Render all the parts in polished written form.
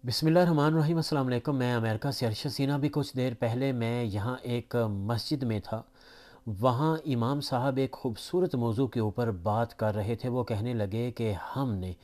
बिस्मिल्लाहिर्रहमानिर्रहीम। अस्सलाम वालेकुम। मैं अमेरिका से अरशद सीना। भी कुछ देर पहले मैं यहाँ एक मस्जिद में था। वहाँ इमाम साहब एक ख़ूबसूरत मौजू के ऊपर बात कर रहे थे। वो कहने लगे कि हमने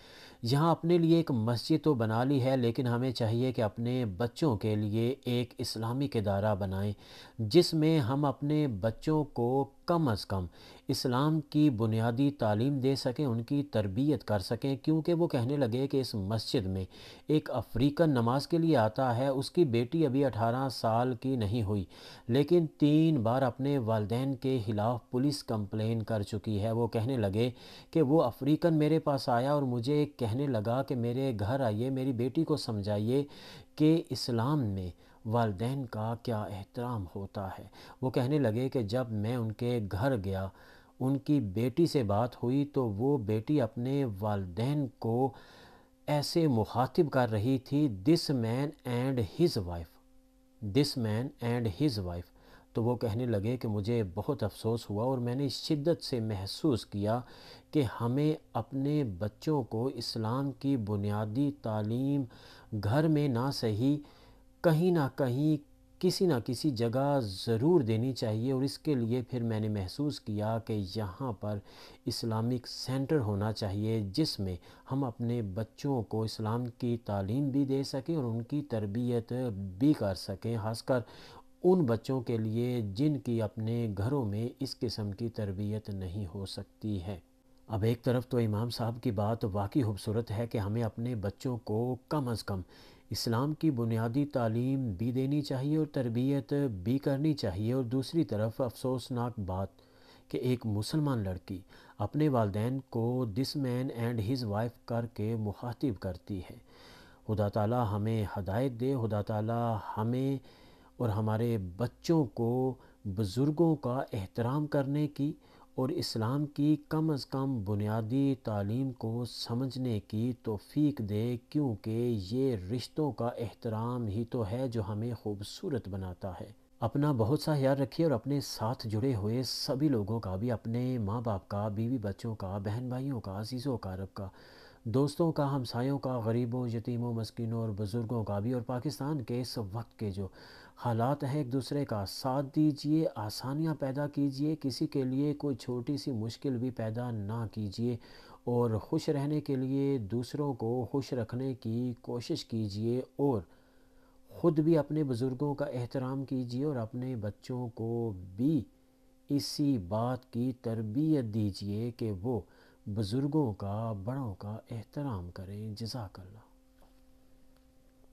यहाँ अपने लिए एक मस्जिद तो बना ली है, लेकिन हमें चाहिए कि अपने बच्चों के लिए एक इस्लामिक इदारा बनाएं, जिसमें हम अपने बच्चों को कम अज़ कम इस्लाम की बुनियादी तालीम दे सकें, उनकी तरबियत कर सकें। क्योंकि वो कहने लगे कि इस मस्जिद में एक अफ्रीकन नमाज के लिए आता है, उसकी बेटी अभी 18 साल की नहीं हुई, लेकिन 3 बार अपने वालिदैन के ख़िलाफ़ पुलिस कंप्लेन कर चुकी है। वो कहने लगे कि वो अफ्रीकन मेरे पास आया और मुझे कहने लगा कि मेरे घर आइए, मेरी बेटी को समझाइए कि इस्लाम में वालिदैन का क्या एहतराम होता है। वो कहने लगे कि जब मैं उनके घर गया, उनकी बेटी से बात हुई तो वो बेटी अपने वालिदैन को ऐसे मुखातिब कर रही थी, this man and his wife, this man and his wife. तो वो कहने लगे कि मुझे बहुत अफसोस हुआ और मैंने शिद्दत से महसूस किया कि हमें अपने बच्चों को इस्लाम की बुनियादी तालीम घर में ना सही, कहीं ना कहीं किसी ना किसी जगह ज़रूर देनी चाहिए। और इसके लिए फिर मैंने महसूस किया कि यहाँ पर इस्लामिक सेंटर होना चाहिए, जिसमें हम अपने बच्चों को इस्लाम की तालीम भी दे सकें और उनकी तरबियत भी कर सकें, ख़ासकर उन बच्चों के लिए जिनकी अपने घरों में इस किस्म की तरबियत नहीं हो सकती है। अब एक तरफ तो इमाम साहब की बात वाकई खूबसूरत है कि हमें अपने बच्चों को कम अज़ कम इस्लाम की बुनियादी तालीम भी देनी चाहिए और तरबियत भी करनी चाहिए। और दूसरी तरफ अफसोसनाक बात कि एक मुसलमान लड़की अपने वालिदैन को this man and his wife करके मुखातिब करती है। खुदा ताला हमें हदायत दे, खुदा ताला हमें और हमारे बच्चों को बुज़ुर्गों का एहतराम करने की और इस्लाम की कम अज़ कम बुनियादी तालीम को समझने की तौफ़ीक दे, क्योंकि ये रिश्तों का एहतराम ही तो है जो हमें खूबसूरत बनाता है। अपना बहुत सा ख्याल रखिए और अपने साथ जुड़े हुए सभी लोगों का भी, अपने माँ बाप का, बीवी बच्चों का, बहन भाइयों का, अज़ीज़ों का, रब का, दोस्तों का, हमसायों का, गरीबों, यतीमों, मस्किनों और बुज़ुर्गों का भी। और पाकिस्तान के इस वक्त के जो हालात हैं, एक दूसरे का साथ दीजिए, आसानियाँ पैदा कीजिए, किसी के लिए कोई छोटी सी मुश्किल भी पैदा ना कीजिए और खुश रहने के लिए दूसरों को खुश रखने की कोशिश कीजिए और ख़ुद भी अपने बुज़ुर्गों का एहतराम कीजिए और अपने बच्चों को भी इसी बात की तरबियत दीजिए कि वो बुज़ुर्गों का, बड़ों का एहतराम करें। जज़ाकल्लाह।